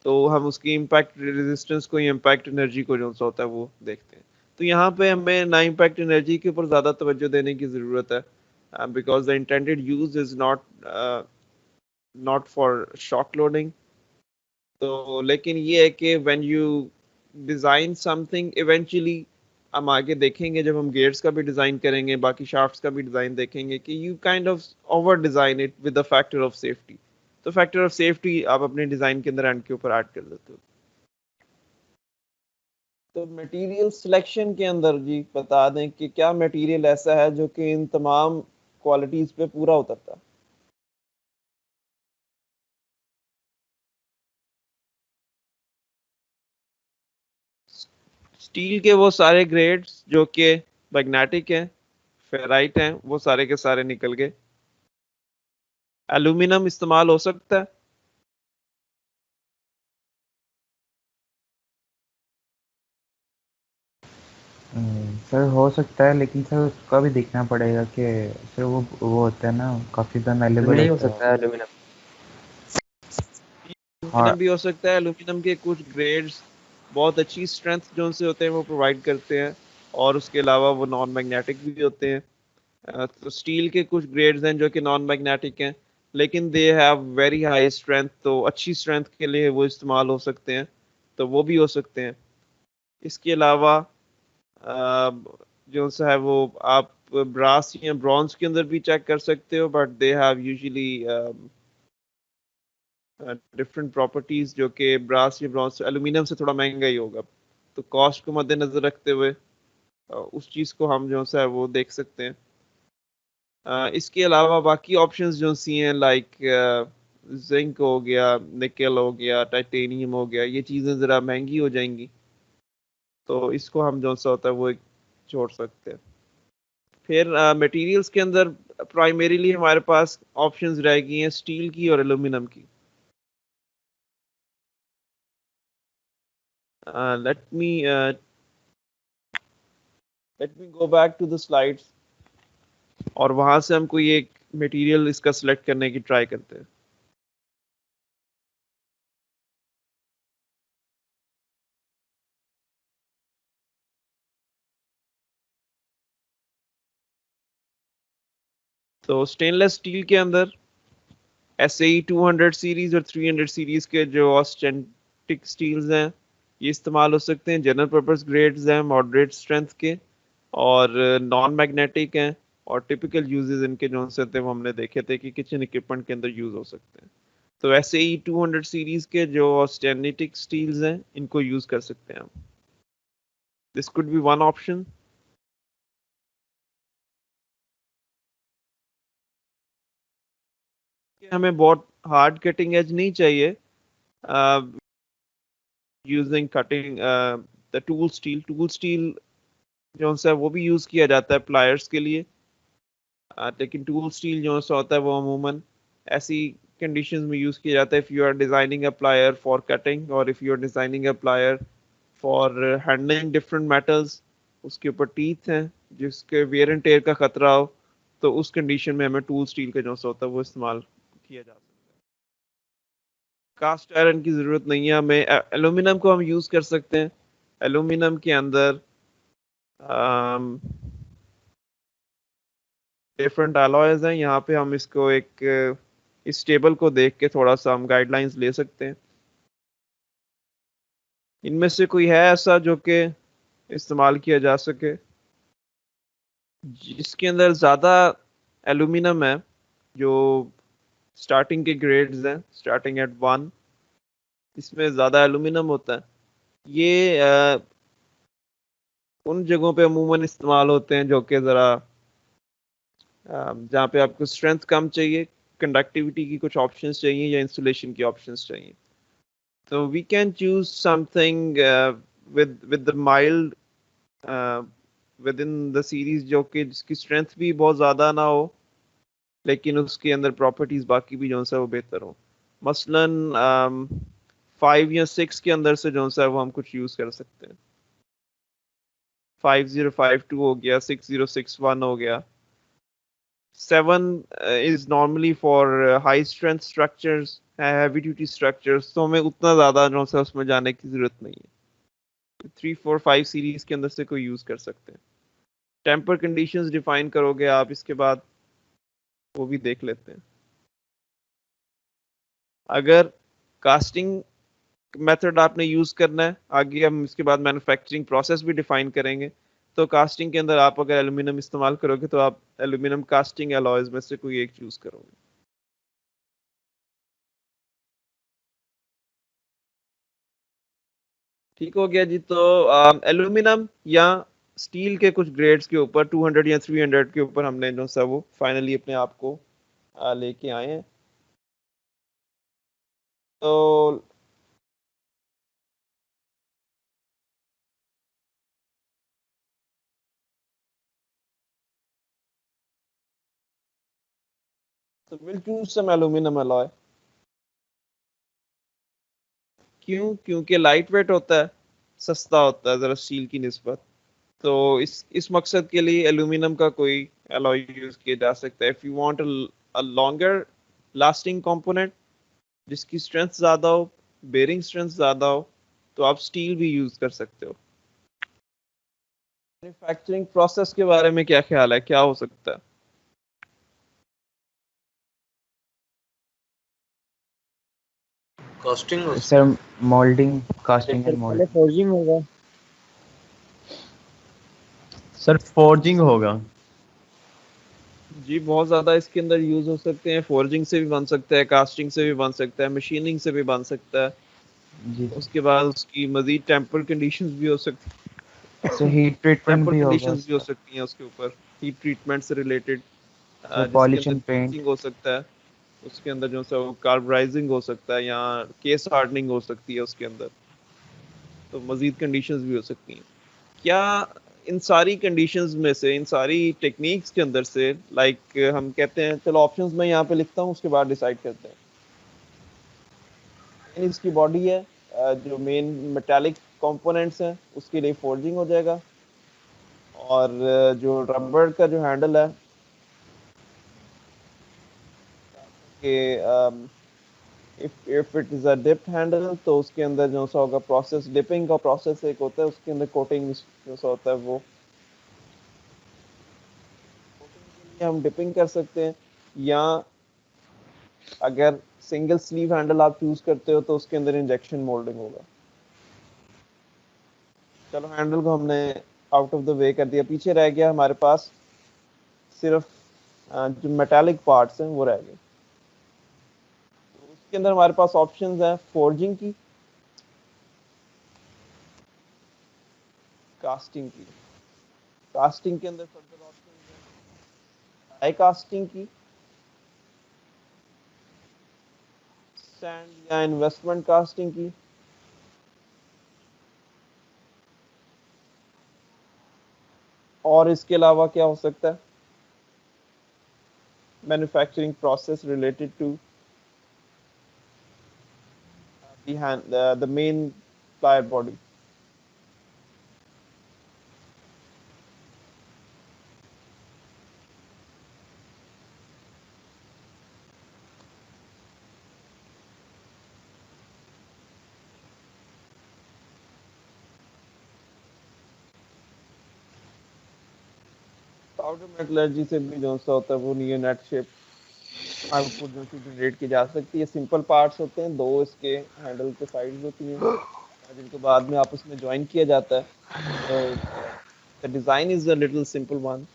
तो हम उसकी इम्पैक्ट रेजिस्टेंस को या इम्पैक्ट एनर्जी को जो सा होता है वो देखते हैं। तो यहाँ पे हमें ना इम्पैक्ट एनर्जी के ऊपर ज़्यादा तवज्जो देने की ज़रूरत है, because the intended use is not for shock loading. तो लेकिन ये है कि when you design something eventually, हम आगे देखेंगे जब हम गेट्स का भी डिज़ाइन करेंगे, बाकी शाफ्ट्स का भी डिज़ाइन देखेंगे कि you kind of over design it with the factor of safety. तो फैक्टर ऑफ सेफ्टी आप अपने डिज़ाइन के अंदर एंड के ऊपर ऐड कर देते हो। तो मटेरियल सिलेक्शन के अंदर जी बता दें कि क्या मटेरियल ऐसा है जो कि इन तमाम क्वालिटीज़ पे पूरा उतरता है। स्टील के वो सारे ग्रेड्स जो कि मैग्नेटिक हैं, फेराइट हैं, वो सारे के सारे निकल गए। एल्यूमिनियम इस्तेमाल हो सकता है। सर हो सकता है, लेकिन सर उसका भी देखना पड़ेगा कि सर वो होता है ना, काफ़ी अवेलेबल नहीं हो होता सकता है एल्यूमिनियम। हाँ। एल्यूमिनियम भी हो सकता है। एल्यूमिनियम के कुछ ग्रेड्स बहुत अच्छी स्ट्रेंथ जो से होते हैं वो प्रोवाइड करते हैं, और उसके अलावा वो नॉन मैग्नेटिक भी होते हैं। तो स्टील के कुछ ग्रेड्स हैं जो कि नॉन मैग्नेटिक हैं, लेकिन they have very high strength, तो अच्छी स्ट्रेंथ के लिए वो इस्तेमाल हो सकते हैं, तो वो भी हो सकते हैं। इसके अलावा जो सा है वो आप ब्रास या ब्रॉन्ज के अंदर भी चेक कर सकते हो, but they have usually different properties, जो कि ब्रास या ब्रॉन्ज एल्यूमिनियम से थोड़ा महंगा ही होगा। तो कॉस्ट को मद्देनजर रखते हुए उस चीज़ को हम जो सा है वो देख सकते हैं। इसके अलावा बाकी ऑप्शंस जो सी हैं, लाइक जिंक हो गया, निकल हो गया, टाइटेनियम हो गया, ये चीज़ें ज़रा महंगी हो जाएंगी, तो इसको हम जो सा होता है वो छोड़ सकते हैं। फिर मटेरियल्स के अंदर प्राइमरीली हमारे पास ऑप्शंस रह गई हैं स्टील की और एल्यूमिनियम की। Let me go back to the slides, और वहां से हम कोई एक मटेरियल इसका सिलेक्ट करने की ट्राई करते हैं। तो स्टेनलेस स्टील के अंदर SAE 200 सीरीज और 300 सीरीज के जो ऑस्टेंटिक स्टील्स हैं ये इस्तेमाल हो सकते हैं। जनरल पर्पस ग्रेड्स हैं मॉडरेट स्ट्रेंथ के, और नॉन मैग्नेटिक हैं, और टिपिकल यूजेस इनके जो से थे वो हमने देखे थे कि किचन इक्विपमेंट के अंदर यूज हो सकते हैं। तो SAE 200 सीरीज के जो ऑस्टेनिटिक स्टील्स हैं इनको यूज कर सकते हैं हम। This could be one option. हमें बहुत हार्ड कटिंग एज नहीं चाहिए, using cutting the tool steel जो सा है वो भी यूज किया जाता है प्लायर्स के लिए, लेकिन टूल स्टील जो सा होता है वो अमूमन ऐसी कंडीशंस में यूज किया जाता है if you are designing a plier for cutting, और if you are designing a plier for handling different metals, उसके ऊपर टीथ हैं जिसके वेयर एंड टेयर का खतरा हो, तो उस कंडीशन में हमें टूल स्टील का जो सा होता है वो इस्तेमाल किया जा सकता है। कास्ट आयरन की जरूरत नहीं है हमें। एल्यूमिनियम को हम यूज कर सकते हैं। एल्यूमिनियम के अंदर डिफरेंट अलॉयज हैं, यहाँ पे हम इसको एक इस टेबल को देख के थोड़ा सा हम गाइडलाइंस ले सकते हैं। इनमें से कोई है ऐसा जो कि इस्तेमाल किया जा सके जिसके अंदर ज़्यादा एल्यूमिनियम है, जो स्टार्टिंग के ग्रेड्स हैं स्टार्टिंग एट 1, इसमें ज़्यादा एल्यूमिनियम होता है। ये उन जगहों पे अमूमन इस्तेमाल होते हैं जो कि ज़रा जहाँ पे आपको स्ट्रेंथ कम चाहिए, कंडक्टिविटी की कुछ ऑप्शंस चाहिए या इंसुलेशन की ऑप्शंस चाहिए. तो we can choose something with the mild within the series जो कि जिसकी स्ट्रेंथ भी बहुत ज़्यादा ना हो लेकिन उसके अंदर प्रॉपर्टीज बाकी भी जो सा वो बेहतर हो. मसलन 5 या 6 के अंदर से जो सा वो हम कुछ यूज़ कर सकते हैं. 5052 हो गया, 6061 हो गया. 7 is normally for high strength structures, heavy duty structures, तो हमें उतना ज़्यादा जो सा उसमें जाने की ज़रूरत नहीं है. 3, 4, 5 सीरीज के अंदर से कोई यूज़ कर सकते हैं. टेम्पर कंडीशंस डिफाइन करोगे आप, इसके बाद वो भी देख लेते हैं. अगर कास्टिंग मेथड आपने यूज़ करना है, आगे हम इसके बाद मैन्युफैक्चरिंग प्रोसेस भी डिफाइन करेंगे. तो कास्टिंग के अंदर आप अगर एल्यूमिनियम इस्तेमाल करोगे तो आप एल्यूमिनियम कास्टिंग अलॉयज में से कोई एक चूज करोगे. ठीक हो गया जी. तो एल्यूमिनियम या स्टील के कुछ ग्रेड्स के ऊपर 200 या 300 के ऊपर हमने जो सा वो फाइनली अपने आप को लेके आए हैं. तो we'll choose some aluminum alloy. क्यों? क्योंकि लाइट वेट होता है, सस्ता होता है ज़रा स्टील की निस्बत. तो इस मकसद के लिए एल्यूमिनियम का कोई एलॉय यूज किया जा सकता है. If you want a longer lasting component जिसकी स्ट्रेंथ ज़्यादा हो, बेरिंग स्ट्रेंथ ज़्यादा हो, तो आप स्टील भी यूज कर सकते हो. मैन्युफैक्चरिंग प्रोसेस के बारे में क्या ख्याल है, क्या हो सकता है? Casting sir moulding, casting and moulding. Forging होगा. सर फोर्जिंग होगा जी, बहुत ज़्यादा इसके अंदर यूज हो सकते हैं. फोर्जिंग से भी बन सकता है, कास्टिंग से भी बन सकता है, मशीनिंग से भी बन सकता है. जी. उसके बाद उसकी मजीद टेम्पर कंडीशंस भी हो सकती है. सर हीट ट्रीटमेंट टेम्पर भी होगा कंडीशंस भी हो सकती हैं उसके ऊपर, हीट ट्रीटमेंट से related. Sir. Polishing paint fixing हो सकता है उसके अंदर, जो सा कार्बराइजिंग हो सकता है या केस हार्डनिंग हो सकती है उसके अंदर. तो मजीद कंडीशंस भी हो सकती हैं. क्या इन सारी कंडीशंस में से, इन सारी टेक्निक्स के अंदर से, लाइक हम कहते हैं, चलो ऑप्शंस में यहाँ पे लिखता हूँ, उसके बाद डिसाइड करते हैं. इसकी बॉडी है, जो मेन मेटालिक कंपोनेंट्स हैं उसके लिए फोर्जिंग हो जाएगा. और जो रबर का जो हैंडल है कि if it is a dipped handle, तो उसके अंदर जो सा होगा प्रोसेस, डिपिंग का प्रोसेस एक होता है, उसके अंदर कोटिंग जो सा होता है वो हम डिपिंग कर सकते हैं. या अगर सिंगल स्लीव हैंडल आप चूज करते हो तो उसके अंदर इंजेक्शन मोल्डिंग होगा. चलो हैंडल को हमने आउट ऑफ द वे कर दिया, पीछे रह गया हमारे पास सिर्फ जो मेटालिक पार्ट्स हैं वो रह गए. उसके अंदर हमारे पास ऑप्शंस हैं फोर्जिंग की, कास्टिंग की. कास्टिंग के अंदर फर्दर ऑप्शंस हैं डाई कास्टिंग की, स्टैंड या इन्वेस्टमेंट कास्टिंग की, और इसके अलावा क्या हो सकता है, manufacturing process related to the main plier body. Powder metallurgy से भी जो सा होता है वो नियोनेट शेप आउटपुट जो सी जनरेट की जा सकती है. सिंपल पार्ट्स होते हैं, दो इसके हैंडल के साइड्स होती हैं जिनको बाद में आपस में ज्वाइन किया जाता है. तो the design is a little simple one.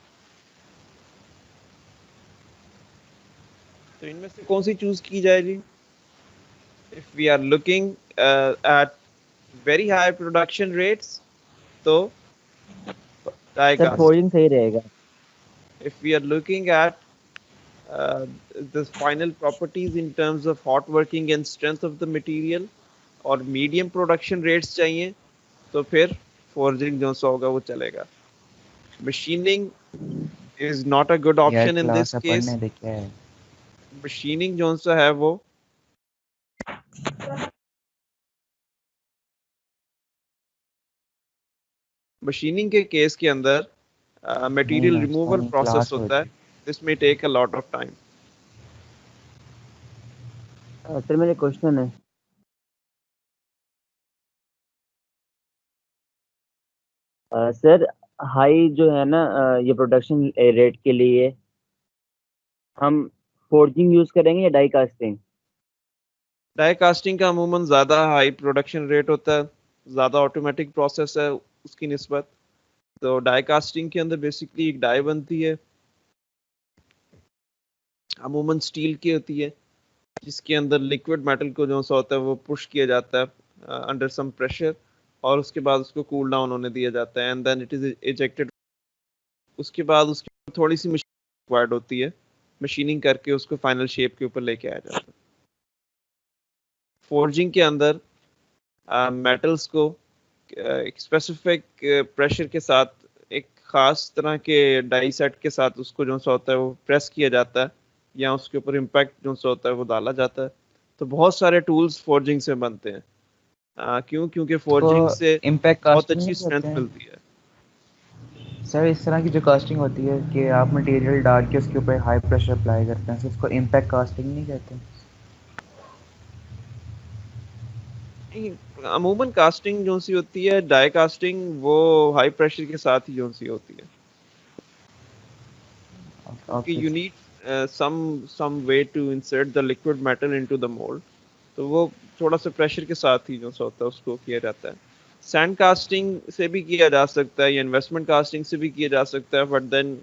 तो इनमें से कौन सी चूज की जाए जी? If we are looking at very high production rates तो सर फोर्जिंग सही रहेगा. If we are looking at the final properties in terms of hot working and strength of the material और medium production rates चाहिए तो फिर forging जो सा होगा वो चलेगा. Machining is not a good यार option in this class upon case. ने देखा है. Machining जो सा है वो मशीनिंग के केस के अंदर मटेरियल नहीं, रिमूवल नहीं, प्रोसेस class होता है. होती. This may take a lot of time. Sir मेरे क्वेश्चन है सर हाई जो है ना ये प्रोडक्शन रेट के लिए हम फोर्जिंग यूज करेंगे या डाई कास्टिंग? डाई कास्टिंग का अमूमन ज़्यादा हाई प्रोडक्शन रेट होता है, ज़्यादा ऑटोमेटिक प्रोसेस है उसकी निस्बत. तो डाई कास्टिंग के अंदर बेसिकली एक डाई बनती है, अमूमन स्टील की होती है, जिसके अंदर लिक्विड मेटल को जो सा होता है वो पुश किया जाता है अंडर सम प्रेशर और उसके बाद उसको कूल डाउन होने दिया जाता है and then it is ejected. उसके बाद उसकी थोड़ी सी मशीन रिक्वायर्ड होती है, मशीनिंग करके उसको फाइनल शेप के ऊपर लेके आया जाता है. फोर्जिंग के अंदर मेटल्स को एक स्पेसिफिक प्रेशर के साथ एक खास तरह के डाई सेट के साथ उसको जो सा होता है वो प्रेस किया जाता है या उसके ऊपर इम्पैक्ट जो सा होता है वो डाला जाता है. तो बहुत सारे टूल्स फोर्जिंग से बनते हैं. क्यों? क्योंकि फोर्जिंग से इम्पैक्ट बहुत कास्टिंग अच्छी नहीं स्ट्रेंथ करते हैं मिलती है. सर. इस तरह की जो कास्टिंग होती है कि आप मटेरियल डाल के उसके ऊपर हाई प्रेशर अप्लाई करते हैं, सर उसको इम्पैक्ट कास्टिंग नहीं कहते. अमूमन कास्टिंग जो सी होती है, डाई कास्टिंग, वो हाई प्रेशर के साथ ही जो सी होती है क्योंकि okay. You need some way to insert the liquid metal into the mold. तो वो थोड़ा सा प्रेशर के साथ ही जो सा होता है उसको किया जाता है. सैंड कास्टिंग से भी किया जा सकता है या इन्वेस्टमेंट कास्टिंग से भी किया जा सकता है, but then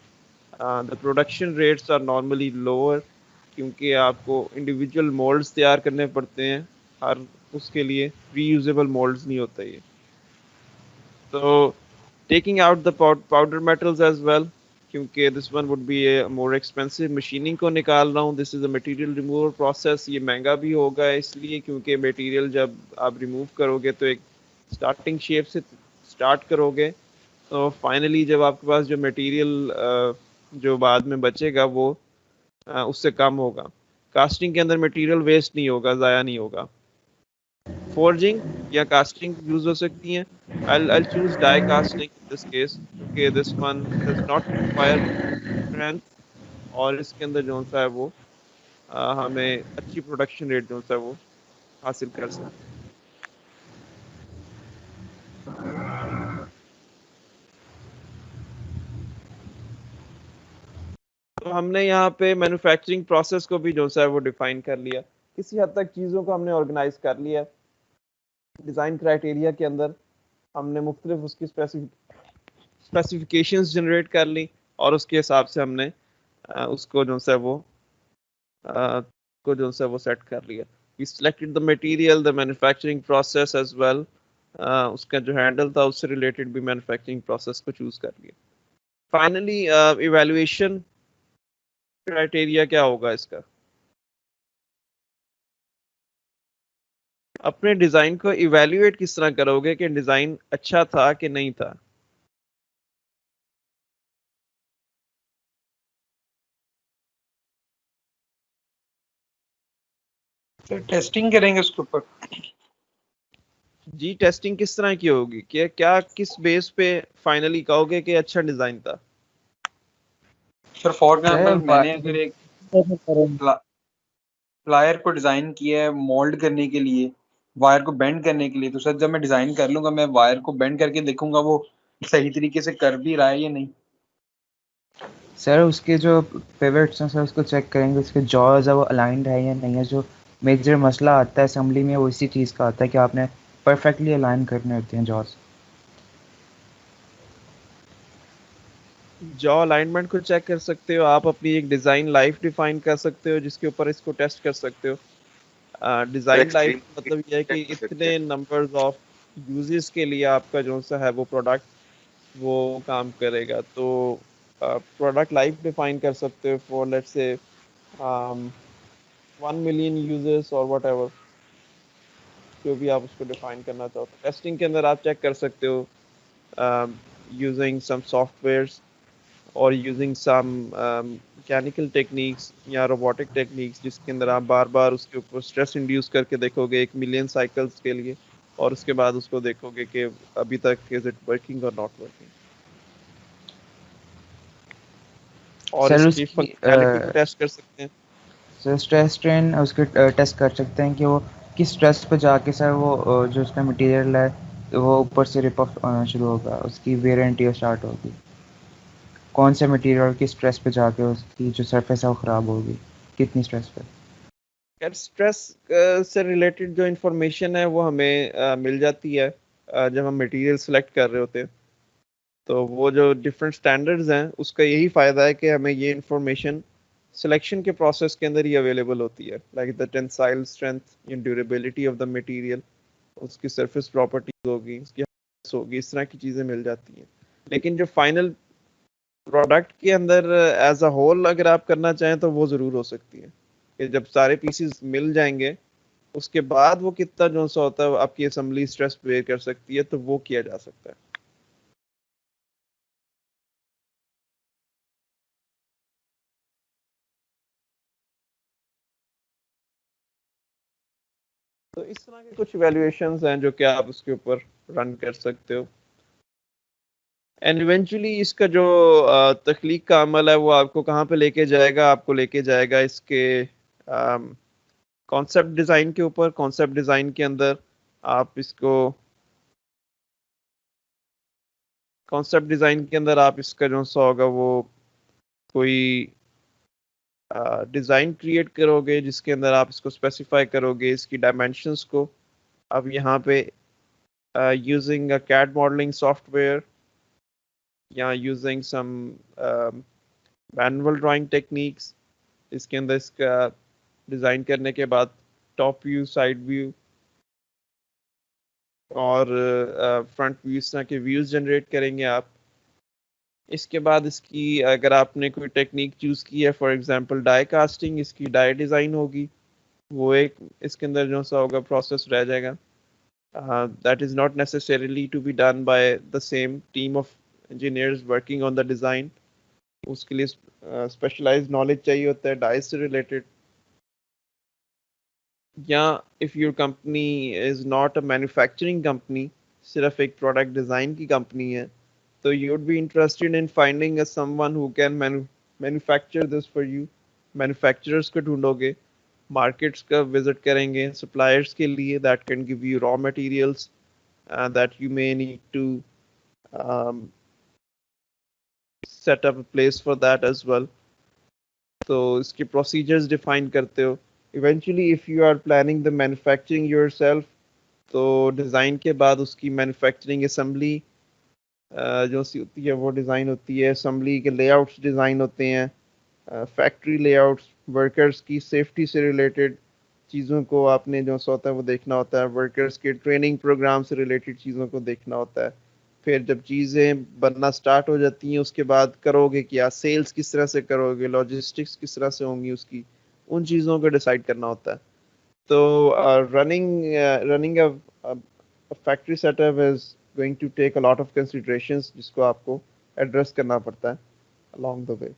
the production rates are normally lower क्योंकि आपको इंडिविजुअल मोल्ड्स तैयार करने पड़ते हैं. हर उसके लिए रीयूजेबल मोल्ड्स नहीं होता ये. तो taking out the powder metals as well क्योंकि this one would be a more expensive. Machining को निकाल रहा हूँ, this is a material removal process. ये महंगा भी होगा इसलिए क्योंकि मटेरियल जब आप रिमूव करोगे तो एक स्टार्टिंग शेप से स्टार्ट करोगे तो फाइनली जब आपके पास जो मटेरियल जो बाद में बचेगा वो उससे कम होगा. कास्टिंग के अंदर मटेरियल वेस्ट नहीं होगा, ज़ाया नहीं होगा. फोर्जिंग या कास्टिंग यूज हो सकती हैं. I'll choose die casting in this case क्योंकि this one does not require strength और इसके अंदर जो सा है वो हमें अच्छी प्रोडक्शन रेट जो सा है वो हासिल कर सकते हैं. तो हमने यहाँ पे मैन्युफैक्चरिंग प्रोसेस को भी जो सा है वो डिफाइन कर लिया. किसी हद तक चीज़ों को हमने ऑर्गेनाइज कर लिया. डिज़ाइन क्राइटेरिया के अंदर हमने मुख्तलिफ उसकी स्पेसिफिकेशंस जनरेट कर ली और उसके हिसाब से हमने उसको जो सा वो सेट कर लिया. We selected the material, the manufacturing process as well. उसका जो हैंडल था उससे रिलेटेड भी मैन्युफैक्चरिंग प्रोसेस को चूज कर लिया. फाइनली इवैल्यूएशन क्राइटेरिया क्या होगा इसका? अपने डिजाइन को इवैल्यूएट किस तरह करोगे कि डिजाइन अच्छा था कि नहीं था? तो टेस्टिंग करेंगे उसके ऊपर. जी, टेस्टिंग किस तरह की होगी? क्या किस बेस पे फाइनली कहोगे कि अच्छा डिजाइन था? सर फॉर एग्जांपल मैंने अगर एक प्लायर को डिजाइन किया है मोल्ड करने के लिए, वायर को बेंड करने के लिए, तो सर जब मैं डिजाइन कर लूंगा मैं वायर को बेंड करके देखूंगा वो सही तरीके से कर भी रहा है या नहीं. सर उसके जो पिवट्स हैं सर उसको चेक करेंगे, उसके जॉज है वो अलाइंड है या नहीं है. जो मेजर मसला आता है असेंबली में वो इसी चीज़ का आता है कि आपने परफेक्टली अलाइन करने होते हैं जॉज. जॉ अलाइनमेंट को चेक कर सकते हो आप. अपनी एक डिजाइन लाइफ डिफाइन कर सकते हो जिसके ऊपर इसको टेस्ट कर सकते हो. डिजाइन लाइफ मतलब ये है कि इतने नंबर्स ऑफ यूजेस के लिए आपका जो सा है वो प्रोडक्ट वो काम करेगा. तो प्रोडक्ट लाइफ डिफाइन कर सकते हो for let's say 1 million users और वट एवर, जो भी आप उसको डिफाइन करना चाहो। टेस्टिंग के अंदर आप चेक कर सकते हो यूजिंग सम सॉफ्टवेयर्स और यूजिंग सम मैकेनिकल टेक्निक्स या रोबोटिक टेक्निक्स, जिसके अंदर आप बार बार उसके ऊपर स्ट्रेस इंड्यूस करके देखोगे 1 मिलियन साइकिल्स के लिए, और उसके बाद उसको देखोगे कि अभी तक इज इट वर्किंग और नॉट वर्किंग। और सर इसकी उसकी फंक्शनैलिटी को टेस्ट कर सकते हैं। सर स्ट्रेस स्ट्रेन उसके टेस्ट कर सकते हैं कि वो किस स्ट्रेस पे जाके सर वो जो उसका मटेरियल है वो ऊपर से रिप ऑफ होना शुरू होगा, उसकी वेयर एंड टियर स्टार्ट होगी। कौन से मटेरियल की स्ट्रेस पे जाके उसकी जो सरफेस है वो ख़राब होगी, कितनी स्ट्रेस पे। यार स्ट्रेस से रिलेटेड जो इंफॉर्मेशन है वो हमें मिल जाती है जब हम मटेरियल सेलेक्ट कर रहे होते हैं। तो वो जो डिफरेंट स्टैंडर्ड्स हैं उसका यही फ़ायदा है कि हमें ये इंफॉर्मेशन सिलेक्शन के प्रोसेस के अंदर ही अवेलेबल होती है, like the tensile strength, durability of the material, उसकी सरफेस प्रॉपर्टीज होगी, उसकी हार्डनेस होगी, इस तरह की चीज़ें मिल जाती हैं। लेकिन जो फाइनल प्रोडक्ट के अंदर एज अ होल अगर आप करना चाहें तो वो ज़रूर हो सकती है कि जब सारे पीसेस मिल जाएंगे उसके बाद वो कितना जो सा होता है आपकी असेंबली स्ट्रेस बेयर कर सकती है, तो वो किया जा सकता है। तो इस तरह के कुछ वैल्यूएशंस हैं जो कि आप उसके ऊपर रन कर सकते हो, एंड इवेंचुअली इसका जो तख्लीक का अमल है वो आपको कहाँ पे लेके जाएगा, आपको लेके जाएगा इसके कॉन्सेप्ट डिज़ाइन के ऊपर। कॉन्सेप्ट डिज़ाइन के अंदर आप इसको कॉन्सेप्ट डिज़ाइन के अंदर आप इसका जो सा होगा वो कोई डिज़ाइन क्रिएट करोगे जिसके अंदर आप इसको स्पेसिफाई करोगे इसकी डायमेंशंस को। अब यहाँ पे using a CAD modelling software या using some manual drawing techniques, इसके अंदर इसका डिज़ाइन करने के बाद टॉप व्यू, साइड व्यू और फ्रंट व्यू, इस तरह के व्यूज़ जनरेट करेंगे आप। इसके बाद इसकी अगर आपने कोई टेक्निक चूज़ की है, फॉर एग्जांपल डाई कास्टिंग, इसकी डाई डिज़ाइन होगी, वो एक इसके अंदर जो सा होगा प्रोसेस रह जाएगा। That is not necessarily to be done by the same team of engineers working on the design. उसके लिए स्पेशलाइज्ड नॉलेज चाहिए होता है डाई से रिलेटेड। या if your company is not a manufacturing company, सिर्फ एक प्रोडक्ट डिज़ाइन की कंपनी है, so you would be interested in finding someone who can manufacture this for you। manufacturers को ढूंढोगे, markets का visit करेंगे, suppliers के लिए that can give you raw materials that you may need to um, set up a place for that as well। तो इसके procedures define करते हो। eventually if you are planning the manufacturing yourself, तो design के बाद उसकी manufacturing assembly जो सी होती है वो डिज़ाइन होती है, असम्बली के लेआउट्स डिज़ाइन होते हैं, फैक्ट्री लेआउट्स, वर्कर्स की सेफ्टी से रिलेटेड चीज़ों को आपने जो सा होता है वो देखना होता है, वर्कर्स के ट्रेनिंग प्रोग्राम से रिलेटेड चीज़ों को देखना होता है। फिर जब चीज़ें बनना स्टार्ट हो जाती हैं उसके बाद करोगे क्या, सेल्स किस तरह से करोगे, लॉजिस्टिक्स किस तरह से होंगी उसकी, उन चीज़ों को डिसाइड करना होता है। तो running a factory setup is going to take a lot of considerations जिसको आपको एड्रेस करना पड़ता है along the way।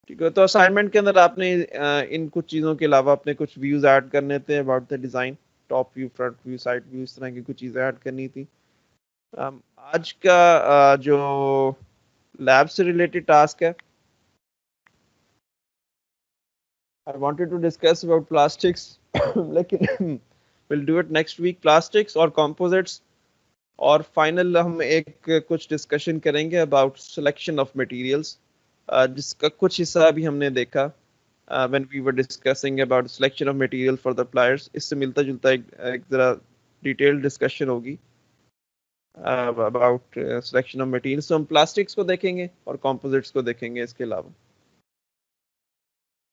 ठीक है, तो असाइनमेंट के अंदर आपने इन कुछ चीज़ों के अलावा अपने कुछ व्यूज ऐड करने थे about the design, top view, front view, side view, इस तरह की कुछ चीज़ें ऐड करनी थी। आज का जो लैब से रिलेटेड टास्क है, I wanted to discuss about plastics लेकिन we'll do it next week। plastics और composites, और फाइनल हम एक कुछ डिस्कशन करेंगे अबाउट सिलेक्शन ऑफ मटेरियल्स, जिसका कुछ हिस्सा भी हमने देखा when we were discussing about selection of material for the pliers. इससे मिलता जुलता एक ज़रा डिटेल्ड डिस्कशन होगी अबाउट सिलेक्शन ऑफ मटेरियल्स। तो हम प्लास्टिक्स को देखेंगे और कंपोजिट्स को देखेंगे इसके अलावा।